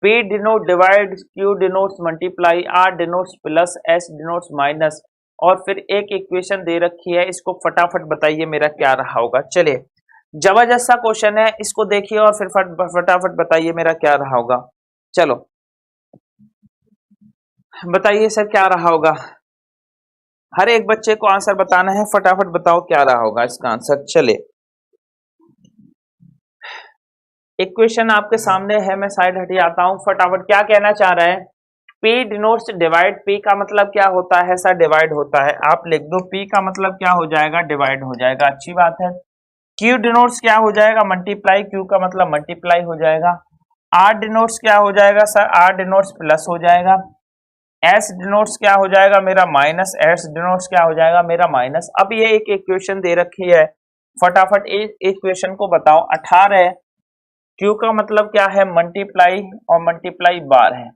P denote divide, Q denotes multiply, R denotes plus, S denotes minus, और फिर एक इक्वेशन दे रखी है, इसको फटाफट बताइए मेरा क्या रहा होगा। चलिए जबरदस्त सा क्वेश्चन है, इसको देखिए और फिर फटाफट बताइए मेरा क्या रहा होगा। चलो बताइए सर क्या रहा होगा। हर एक बच्चे को आंसर बताना है, फटाफट बताओ क्या रहा होगा इसका आंसर। चलिए इक्वेशन आपके सामने है, मैं साइड हटी आता हूं, फटाफट क्या कहना चाह रहे हैं। P डिनोट्स डिवाइड, P का मतलब क्या होता है सर? डिवाइड होता है, आप लिख दो P का मतलब क्या हो जाएगा? डिवाइड हो जाएगा, अच्छी बात है। Q डिनोट्स क्या हो जाएगा? मल्टीप्लाई, Q का मतलब मल्टीप्लाई हो जाएगा। आर डिनोट्स क्या हो जाएगा सर, आर डिनोट्स प्लस हो जाएगा, एस डिनोट्स क्या हो जाएगा मेरा माइनस, एस डिनोट्स क्या हो जाएगा मेरा माइनस। अब ये एक इक्वेशन दे रखी है, फटाफट इस इक्वेशन को बताओ। 18 क्यू का मतलब क्या है मल्टीप्लाई और मल्टीप्लाई बार है,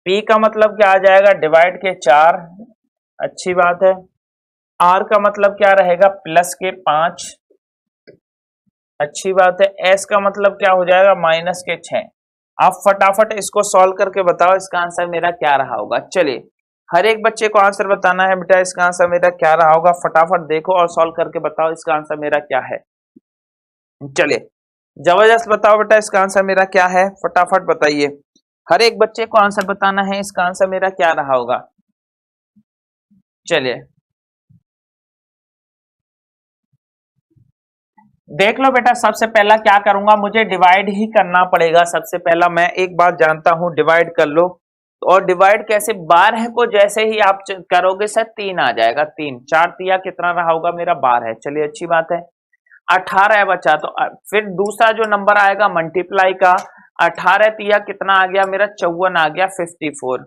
पी का मतलब क्या आ जाएगा डिवाइड के 4, अच्छी बात है, आर का मतलब क्या रहेगा प्लस के 5, अच्छी बात है, एस का मतलब क्या हो जाएगा माइनस के 6। आप फटाफट इसको सॉल्व करके बताओ इसका आंसर मेरा क्या रहा होगा। चलिए हर एक बच्चे को आंसर बताना है बेटा, इसका आंसर मेरा क्या रहा होगा, फटाफट देखो और सॉल्व करके बताओ इसका आंसर मेरा क्या है। चलिए जबरदस्त बताओ बेटा इसका आंसर मेरा क्या है, फटाफट बताइए, हर एक बच्चे को आंसर बताना है इसका आंसर मेरा क्या रहा होगा। चलिए देख लो बेटा, सबसे पहला क्या करूंगा, मुझे डिवाइड ही करना पड़ेगा। सबसे पहला मैं एक बात जानता हूं, डिवाइड कर लो, और डिवाइड कैसे, 12 को जैसे ही आप करोगे सर 3 आ जाएगा, 3 4 तिया कितना रहा होगा मेरा 12 है। चलिए अच्छी बात है, 18 है बच्चा, तो फिर दूसरा जो नंबर आएगा मल्टीप्लाई का, 18 तिया कितना आ गया मेरा 54 आ गया 54,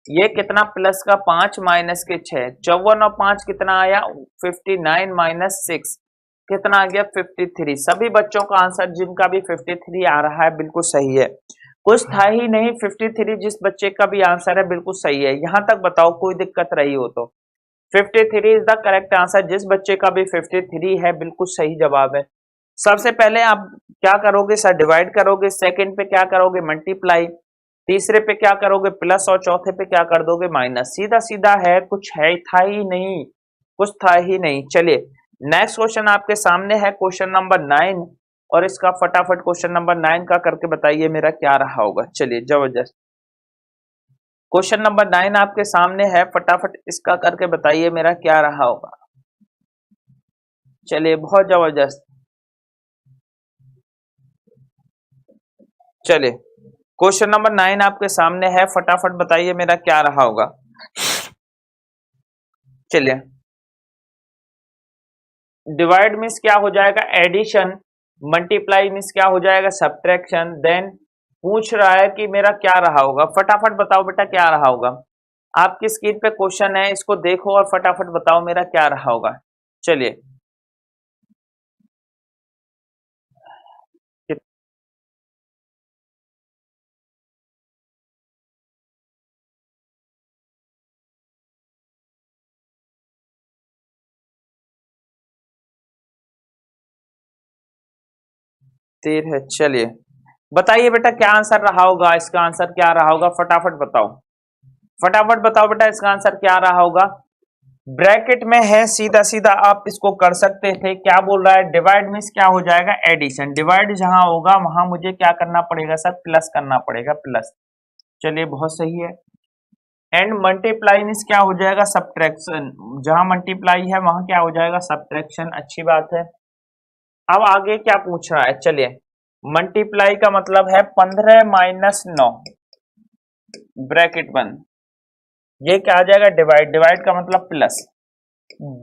ये कितना प्लस का 5 माइनस के 6, 54 और 5 कितना आया 59 माइनस 6 कितना आ गया 53। सभी बच्चों का आंसर जिनका भी 53 आ रहा है बिल्कुल सही है, कुछ था ही नहीं, 53 जिस बच्चे का भी आंसर है बिल्कुल सही है। यहां तक बताओ कोई दिक्कत रही हो तो 53 इज द करेक्ट आंसर, जिस बच्चे का भी 53 है बिल्कुल सही जवाब है। सबसे पहले आप क्या करोगे सर डिवाइड करोगे, सेकंड पे क्या करोगे मल्टीप्लाई, तीसरे पे क्या करोगे प्लस, और चौथे पे क्या कर दोगे माइनस, सीधा सीधा है, कुछ है था ही नहीं, कुछ था ही नहीं। चलिए नेक्स्ट क्वेश्चन आपके सामने है क्वेश्चन नंबर 9, और इसका फटाफट क्वेश्चन नंबर 9 का करके बताइए मेरा क्या रहा होगा। चलिए जबरदस्त, क्वेश्चन नंबर 9 आपके सामने है, फटाफट इसका करके बताइए मेरा क्या रहा होगा। चलिए बहुत जबरदस्त, चलिए क्वेश्चन नंबर 9 आपके सामने है, फटाफट बताइए मेरा क्या रहा होगा। चलिए डिवाइड मीन्स क्या हो जाएगा एडिशन, मल्टीप्लाई मीन्स क्या हो जाएगा सब्ट्रैक्शन, देन पूछ रहा है कि मेरा क्या रहा होगा, फटाफट बताओ बेटा क्या रहा होगा। आपकी स्क्रीन पे क्वेश्चन है, इसको देखो और फटाफट बताओ मेरा क्या रहा होगा। चलिए तीर है, चलिए बताइए बेटा क्या आंसर रहा होगा, इसका आंसर क्या रहा होगा, फटाफट बताओ, फटाफट बताओ बेटा इसका आंसर क्या रहा होगा। ब्रैकेट में है, सीधा सीधा आप इसको कर सकते थे, क्या बोल रहा है डिवाइड मीन्स क्या हो जाएगा एडिशन, डिवाइड जहां होगा वहां मुझे क्या करना पड़ेगा सर प्लस करना पड़ेगा, प्लस, चलिए बहुत सही है। एंड मल्टीप्लाई मीन्स क्या हो जाएगा सब्ट्रैक्शन, जहां मल्टीप्लाई है वहां क्या हो जाएगा सब्ट्रैक्शन, अच्छी बात है। अब आगे क्या पूछ रहा है, चलिए मल्टीप्लाई का मतलब है 15 माइनस 9 ब्रैकेट बंद, ये क्या आ जाएगा डिवाइड, डिवाइड का मतलब प्लस,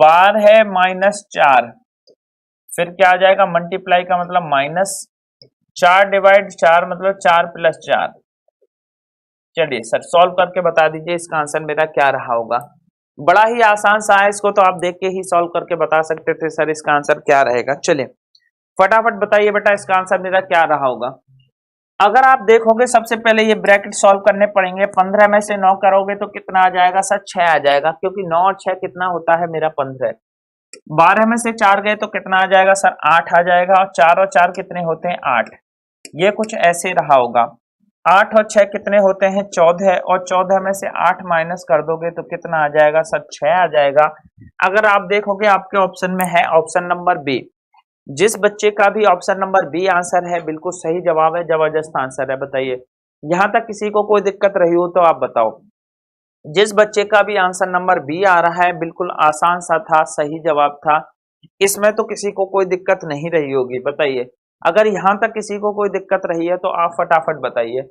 12 है माइनस 4, फिर क्या आ जाएगा मल्टीप्लाई का मतलब माइनस 4 डिवाइड 4 मतलब 4 प्लस 4। चलिए सर सॉल्व करके बता दीजिए इसका आंसर मेरा क्या रहा होगा, बड़ा ही आसान सा है, इसको तो आप देख के ही सॉल्व करके बता सकते थे सर इसका आंसर क्या रहेगा। चलिए फटाफट बताइए बेटा इसका आंसर मेरा क्या रहा होगा। अगर आप देखोगे सबसे पहले ये ब्रैकेट सॉल्व करने पड़ेंगे, 15 में से 9 करोगे तो कितना आ जाएगा सर 6 आ जाएगा, क्योंकि 9 और 6 कितना होता है मेरा 15, 12 में से 4 गए तो कितना आ जाएगा सर 8 आ जाएगा, और 4 और 4 कितने होते हैं 8, ये कुछ ऐसे रहा होगा। 8 और 6 कितने होते हैं 14, और 14 में से 8 माइनस कर दोगे तो कितना आ जाएगा सर 6 आ जाएगा। अगर आप देखोगे आपके ऑप्शन में है ऑप्शन नंबर बी, जिस बच्चे का भी ऑप्शन नंबर बी आंसर है बिल्कुल सही जवाब है, जबरदस्त आंसर है। बताइए यहां तक किसी को कोई दिक्कत रही हो तो आप बताओ, जिस बच्चे का भी आंसर नंबर बी आ रहा है बिल्कुल आसान सा था, सही जवाब था, इसमें तो किसी को कोई दिक्कत नहीं रही होगी। बताइए अगर यहां तक किसी को कोई दिक्कत रही है तो आप फटाफट बताइए।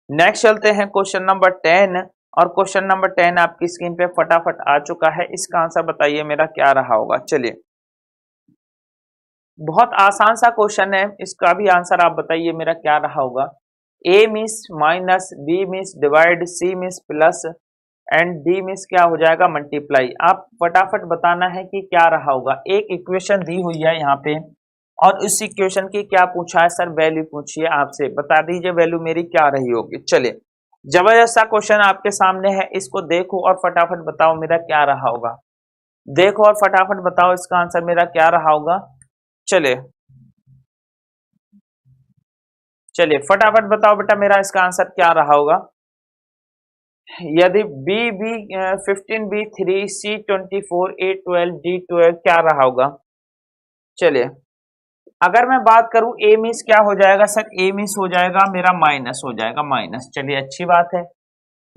नेक्स्ट चलते हैं क्वेश्चन नंबर 10, और क्वेश्चन नंबर 10 आपकी स्क्रीन पे फटाफट आ चुका है, इसका आंसर बताइए मेरा क्या रहा होगा। चलिए बहुत आसान सा क्वेश्चन है, इसका भी आंसर आप बताइए मेरा क्या रहा होगा। A means minus, B means divide, C means plus and D means क्या हो जाएगा मल्टीप्लाई। आप फटाफट बताना है कि क्या रहा होगा। एक इक्वेशन दी हुई है यहाँ पे और उस इक्वेशन की क्या पूछा है सर, वैल्यू पूछी है आपसे, बता दीजिए वैल्यू मेरी क्या रही होगी। चलिए जबरदस्त सा क्वेश्चन आपके सामने है, इसको देखो और फटाफट बताओ मेरा क्या रहा होगा। देखो और फटाफट बताओ इसका आंसर मेरा क्या रहा होगा। चलिए चलिए फटाफट बताओ बेटा मेरा इसका आंसर क्या रहा होगा। यदि बी बी 15 बी 3 सी 24 ए 12 डी 12 क्या रहा होगा। चलिए अगर मैं बात करूं ए मीन्स क्या हो जाएगा सर, ए मीन्स हो जाएगा मेरा माइनस हो जाएगा माइनस, चलिए अच्छी बात है।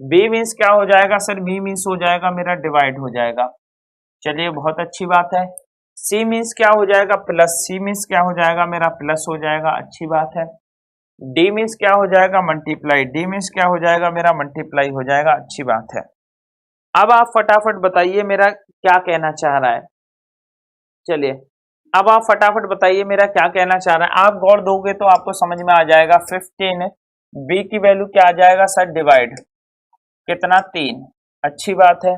बी मीन्स क्या हो जाएगा सर, बी मीन्स हो जाएगा मेरा डिवाइड हो जाएगा, चलिए बहुत अच्छी बात है। सी मीन्स क्या हो जाएगा प्लस, सी मीन्स क्या हो जाएगा मेरा प्लस हो जाएगा, अच्छी बात है। डी मीन्स क्या हो जाएगा मल्टीप्लाई, डी मीन्स क्या हो जाएगा मेरा मल्टीप्लाई हो जाएगा, अच्छी बात है। अब आप फटाफट बताइए मेरा क्या कहना चाह रहा है। चलिए अब आप फटाफट बताइए मेरा क्या कहना चाह रहा है। आप गौर दोगे तो आपको समझ में आ जाएगा। 15 बी की वैल्यू क्या आ जाएगा सर, डिवाइड कितना 3, अच्छी बात है।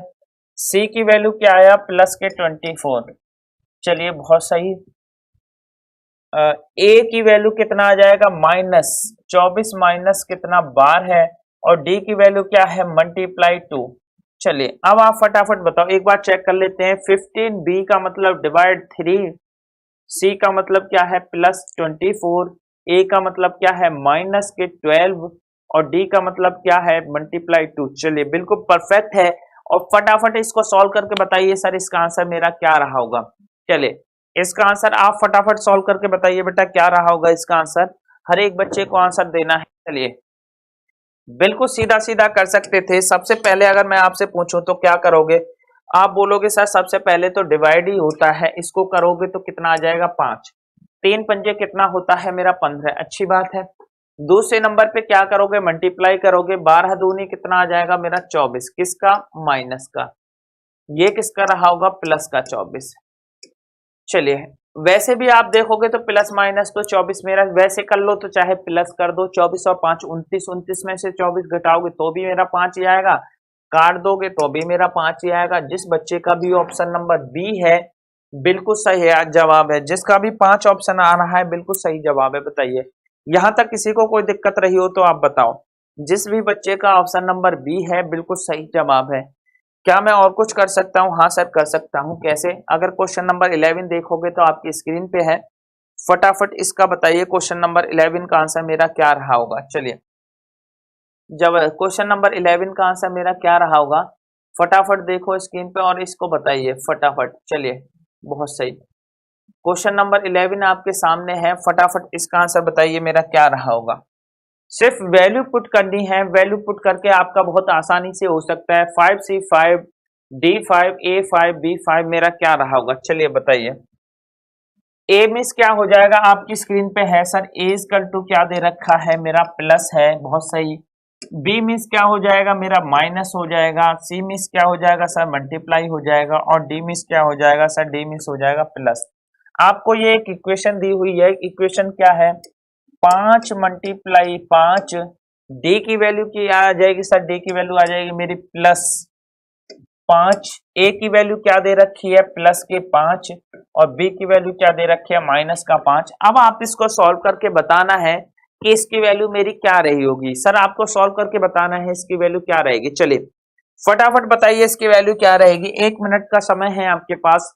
सी की वैल्यू क्या आया प्लस के 24, चलिए बहुत सही। ए की वैल्यू कितना आ जाएगा माइनस 24 माइनस कितना 12 है और डी की वैल्यू क्या है मल्टीप्लाई 2। चलिए अब आप फटाफट बताओ, एक बार चेक कर लेते हैं। 15 बी का मतलब डिवाइड 3, सी का मतलब क्या है प्लस 24, ए का मतलब क्या है माइनस के 12 और डी का मतलब क्या है मल्टीप्लाई 2। चलिए बिल्कुल परफेक्ट है और फटाफट इसको सॉल्व करके बताइए सर इसका आंसर मेरा क्या रहा होगा। चलिए इसका आंसर आप फटाफट सॉल्व करके बताइए बेटा क्या रहा होगा इसका आंसर। हर एक बच्चे को आंसर देना है। चलिए बिल्कुल सीधा सीधा कर सकते थे। सबसे पहले अगर मैं आपसे पूछूं तो क्या करोगे, आप बोलोगे सर सबसे पहले तो डिवाइड ही होता है, इसको करोगे तो कितना आ जाएगा 5, 3 पंजे कितना होता है मेरा 15, अच्छी बात है। दूसरे नंबर पे क्या करोगे मल्टीप्लाई करोगे, 12 दूनी कितना आ जाएगा मेरा 24, किसका माइनस का, ये किसका रहा होगा प्लस का 24। चलिए वैसे भी आप देखोगे तो प्लस माइनस तो 24 मेरा, वैसे कर लो तो चाहे प्लस कर दो, 24 और 5 29, 29 में से 24 घटाओगे तो भी मेरा 5 ही आएगा, काट दोगे तो भी मेरा 5 ही आएगा। जिस बच्चे का भी ऑप्शन नंबर बी है बिल्कुल सही है जवाब है, जिसका भी 5 ऑप्शन आ रहा है बिल्कुल सही जवाब है। बताइए यहां तक किसी को कोई दिक्कत रही हो तो आप बताओ। जिस भी बच्चे का ऑप्शन नंबर बी है बिल्कुल सही जवाब है। क्या मैं और कुछ कर सकता हूँ, हाँ सर कर सकता हूँ। कैसे, अगर क्वेश्चन नंबर 11 देखोगे तो आपकी स्क्रीन पे है, फटाफट इसका बताइए क्वेश्चन नंबर 11 का आंसर मेरा क्या रहा होगा। चलिए जब क्वेश्चन नंबर 11 का आंसर मेरा क्या रहा होगा फटाफट देखो स्क्रीन पे और इसको बताइए फटाफट। चलिए बहुत सही, क्वेश्चन नंबर 11 आपके सामने है, फटाफट इसका आंसर बताइए मेरा क्या रहा होगा। सिर्फ वैल्यू पुट करनी है, वैल्यू पुट करके आपका बहुत आसानी से हो सकता है। 5C5 D5 A5 B5 मेरा क्या रहा होगा। चलिए बताइए ए मिस क्या हो जाएगा आपकी स्क्रीन पे है सर, ए इक्वल टू क्या दे रखा है मेरा प्लस है, बहुत सही। बी मिस क्या हो जाएगा मेरा माइनस हो जाएगा, सी मिस क्या हो जाएगा सर मल्टीप्लाई हो जाएगा और डी मिस क्या हो जाएगा सर, डी मिस हो जाएगा प्लस। आपको ये एक इक्वेशन दी हुई है, इक्वेशन क्या है 5 मल्टीप्लाई 5, डी की वैल्यू की आ जाएगी सर, डी की वैल्यू आ जाएगी मेरी प्लस 5, ए की वैल्यू क्या दे रखी है प्लस के 5 और बी की वैल्यू क्या दे रखी है माइनस का 5। अब आप इसको सॉल्व करके बताना है कि इसकी वैल्यू मेरी क्या रही होगी। सर आपको सॉल्व करके बताना है इसकी वैल्यू क्या रहेगी। चलिए फटाफट बताइए इसकी वैल्यू क्या रहेगी। 1 मिनट का समय है आपके पास,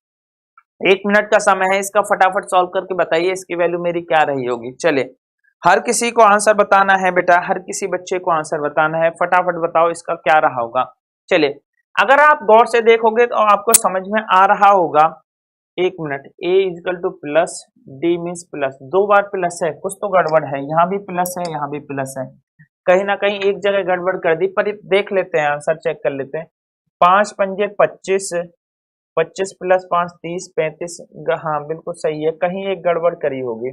1 मिनट का समय है, इसका फटाफट सॉल्व करके बताइए इसकी वैल्यू मेरी क्या रही होगी। चलिए हर किसी को आंसर बताना है बेटा, हर किसी बच्चे को आंसर बताना है, फटाफट बताओ इसका क्या रहा होगा। चलिए अगर आप गौर से देखोगे तो आपको समझ में आ रहा होगा। 1 minute, A equal to plus D means plus, 2 बार प्लस है, कुछ तो गड़बड़ है, यहाँ भी प्लस है यहाँ भी प्लस है, कहीं ना कहीं एक जगह गड़बड़ कर दी, पर देख लेते हैं आंसर चेक कर लेते हैं। 5 पंजे 25, 25 प्लस 5 30 35, हाँ बिल्कुल सही है, कहीं एक गड़बड़ करी होगी।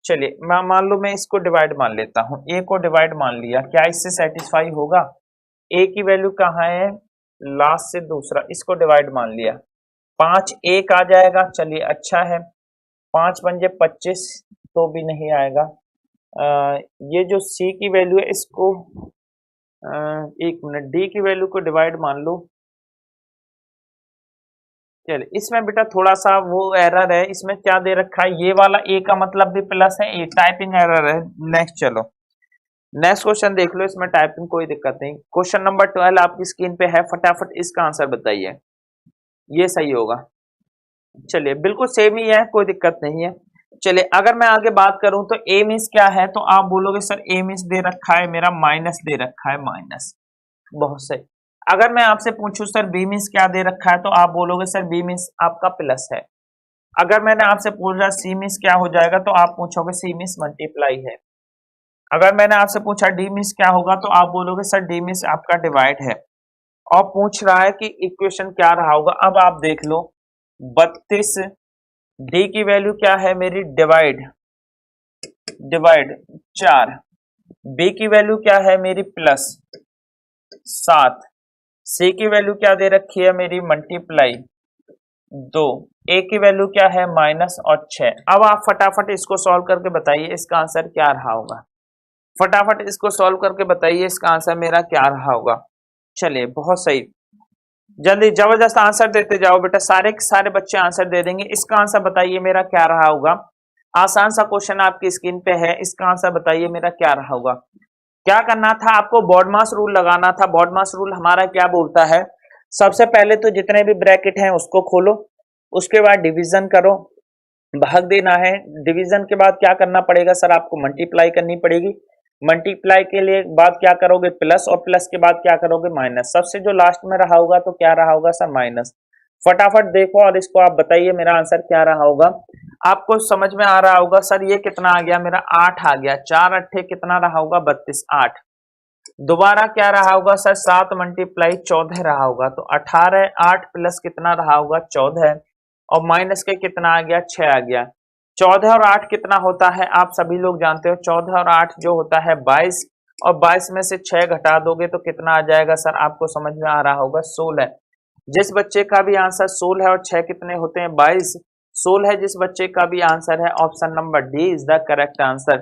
चलिए मैं मान लो मैं इसको डिवाइड मान लेता हूँ, ए को डिवाइड मान लिया, क्या इससे सेटिस्फाई होगा। ए की वैल्यू कहाँ है लास्ट से दूसरा, इसको डिवाइड मान लिया, 5 एक आ जाएगा, चलिए अच्छा है। 5 पंजे 25 तो भी नहीं आएगा, ये जो सी की वैल्यू है इसको एक मिनट, डी की वैल्यू को डिवाइड मान लो। चलिए इसमें बेटा थोड़ा सा वो एरर है, इसमें क्या दे रखा है, ये वाला ए का मतलब भी प्लस है, ये टाइपिंग एरर है। नेक्स्ट चलो, नेक्स्ट क्वेश्चन देख लो, इसमें टाइपिंग कोई दिक्कत नहीं। क्वेश्चन नंबर 12 आपकी स्क्रीन पे है, फटाफट इसका आंसर बताइए, ये सही होगा। चलिए बिल्कुल सेम ही है, कोई दिक्कत नहीं है। चलिए अगर मैं आगे बात करूं तो ए मीन्स क्या है, तो आप बोलोगे सर ए मीन्स दे रखा है मेरा माइनस दे रखा है, माइनस। बहुत सही। अगर मैं आपसे पूछूं सर बी मीन्स क्या दे रखा है, तो आप बोलोगे सर बी मीन्स आपका प्लस है। अगर मैंने आपसे पूछा सी मीन्स क्या हो जाएगा, तो आप पूछोगे सी मीन्स मल्टीप्लाई है। अगर मैंने आपसे पूछा डी मीन्स क्या होगा, तो आप बोलोगे सर डी मीन्स आपका डिवाइड है। और पूछ रहा है कि इक्वेशन क्या रहा होगा, अब आप देख लो 32, डी की वैल्यू क्या है मेरी डिवाइड, डिवाइड 4, बी की वैल्यू क्या है मेरी प्लस 7, सी की वैल्यू क्या दे रखी है मेरी मल्टीप्लाई 2, ए की वैल्यू क्या है माइनस और 6। अब आप फटाफट इसको सॉल्व करके बताइए इसका आंसर क्या रहा होगा, फटाफट इसको सॉल्व करके बताइए इसका आंसर मेरा क्या रहा होगा। चलिए बहुत सही, जल्दी जबरदस्त आंसर देते जाओ बेटा, सारे के सारे बच्चे आंसर दे देंगे। इसका आंसर बताइए मेरा क्या रहा होगा, आसान सा क्वेश्चन आपकी स्क्रीन पे है, इसका आंसर बताइए मेरा क्या रहा होगा। क्या करना था आपको, बॉडमास रूल लगाना था। बॉडमास रूल हमारा क्या बोलता है, सबसे पहले तो जितने भी ब्रैकेट हैं उसको खोलो, उसके बाद डिवीजन करो, भाग देना है। डिवीजन के बाद क्या करना पड़ेगा सर, आपको मल्टीप्लाई करनी पड़ेगी। मल्टीप्लाई के लिए बाद क्या करोगे प्लस, और प्लस के बाद क्या करोगे माइनस। सबसे जो लास्ट में रहा होगा तो क्या रहा होगा सर माइनस। फटाफट देखो और इसको आप बताइए मेरा आंसर क्या रहा होगा। आपको समझ में आ रहा होगा सर ये कितना आ गया मेरा 8 आ गया, 4 अट्ठे कितना रहा होगा 32, 8। दोबारा क्या रहा होगा सर 7 मल्टीप्लाई 14 रहा होगा, तो 18, 8 प्लस कितना रहा होगा 14, और माइनस के कितना आ गया 6 आ गया। 14 और 8 कितना होता है आप सभी लोग जानते हो, 14 और 8 जो होता है 22, और 22 में से 6 घटा दोगे तो कितना आ जाएगा सर, आपको समझ में आ रहा होगा 16। जिस बच्चे का भी आंसर 16 है और 6 कितने होते हैं 22, 16 जिस बच्चे का भी आंसर है option number D is the correct answer.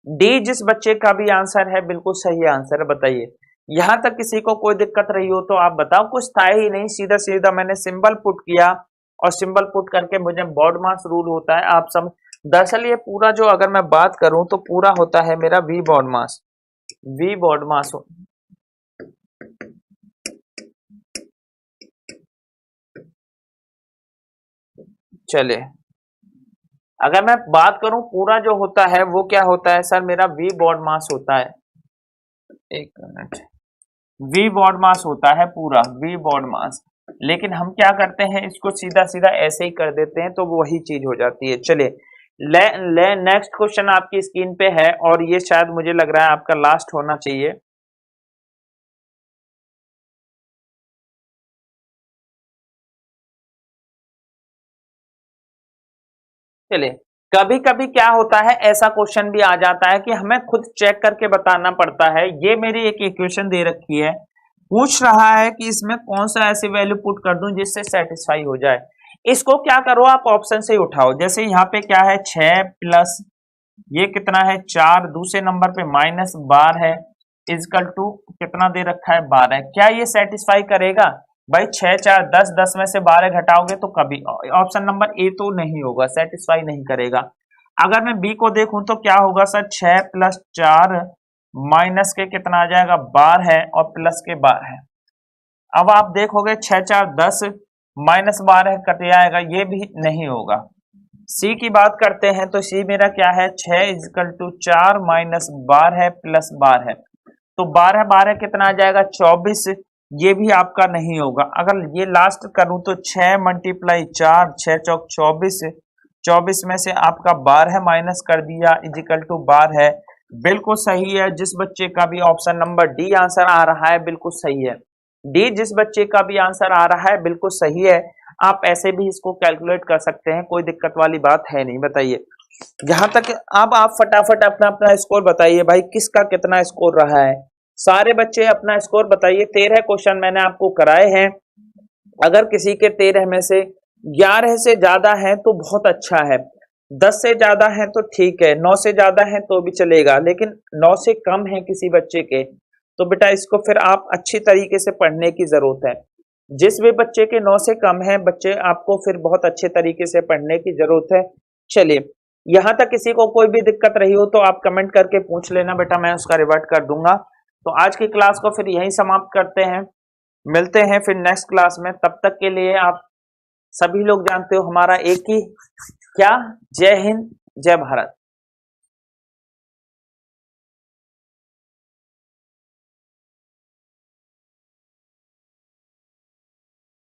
D जिस बच्चे का भी आंसर है बिल्कुल सही आंसर है। बताइए यहां तक किसी को कोई दिक्कत रही हो तो आप बताओ, कुछ था ही नहीं, सीधा सीधा मैंने सिंबल पुट किया और सिंबल पुट करके मुझे बॉडमास रूल होता है आप सब। दरअसल ये पूरा जो अगर मैं बात करूं तो पूरा होता है मेरा वी बॉडमास, वी बॉडमास। चलिए अगर मैं बात करूं पूरा जो होता है वो क्या होता है सर, मेरा वी बॉडमास होता है, एक मिनट, वी बॉडमास होता है पूरा वी बॉडमास। लेकिन हम क्या करते हैं इसको सीधा सीधा ऐसे ही कर देते हैं तो वही चीज हो जाती है। चलिए नेक्स्ट क्वेश्चन आपकी स्क्रीन पे है और ये शायद मुझे लग रहा है आपका लास्ट होना चाहिए। चलिए कभी कभी क्या होता है ऐसा क्वेश्चन भी आ जाता है कि हमें खुद चेक करके बताना पड़ता है। ये मेरी एक इक्वेशन दे रखी है, पूछ रहा है कि इसमें कौन सा ऐसी वैल्यू पुट कर दूं जिससे सेटिस्फाई हो जाए। इसको क्या करो आप ऑप्शन से ही उठाओ, जैसे यहाँ पे क्या है 6 प्लस ये कितना है 4, दूसरे नंबर पे माइनस 12 है, इजकल टू कितना दे रखा है 12। क्या ये सेटिस्फाई करेगा भाई, 6 4 10, 10 में से 12 घटाओगे तो कभी ऑप्शन नंबर ए तो नहीं होगा, सेटिस्फाई नहीं करेगा। अगर मैं बी को देखूं तो क्या होगा सर 6 प्लस 4 माइनस के कितना आ जाएगा 12 है और प्लस के 12 है। अब आप देखोगे 6 4 10 माइनस 12 कट जाएगा, ये भी नहीं होगा। सी की बात करते हैं तो सी मेरा क्या है 6 इजकल टू 4 माइनस 12 है प्लस 12 है, तो 12 12 कितना आ जाएगा 24, ये भी आपका नहीं होगा। अगर ये लास्ट करूं तो 6 मल्टीप्लाई 4, 6 चौक 24, 24 में से आपका 12 माइनस कर दिया इजिकल टू 12 है। बिल्कुल सही है, जिस बच्चे का भी ऑप्शन नंबर डी आंसर आ रहा है बिल्कुल सही है। डी जिस बच्चे का भी आंसर आ रहा है बिल्कुल सही है। आप ऐसे भी इसको कैलकुलेट कर सकते हैं, कोई दिक्कत वाली बात है नहीं। बताइए जहां तक अब आप फटाफट अपना अपना स्कोर बताइए भाई, किसका कितना स्कोर रहा है। सारे बच्चे अपना स्कोर बताइए। 13 क्वेश्चन मैंने आपको कराए हैं, अगर किसी के 13 में से 11 से ज्यादा है तो बहुत अच्छा है, 10 से ज्यादा है तो ठीक है, 9 से ज्यादा है तो भी चलेगा, लेकिन 9 से कम है किसी बच्चे के तो बेटा इसको फिर आप अच्छी तरीके से पढ़ने की जरूरत है। जिस भी बच्चे के 9 से कम है बच्चे आपको फिर बहुत अच्छे तरीके से पढ़ने की जरूरत है। चलिए, यहाँ तक किसी को कोई भी दिक्कत रही हो तो आप कमेंट करके पूछ लेना बेटा, मैं उसका रिवर्ट कर दूंगा। तो आज की क्लास को फिर यहीं समाप्त करते हैं, मिलते हैं फिर नेक्स्ट क्लास में। तब तक के लिए आप सभी लोग जानते हो हमारा एक ही क्या, जय हिंद जय भारत।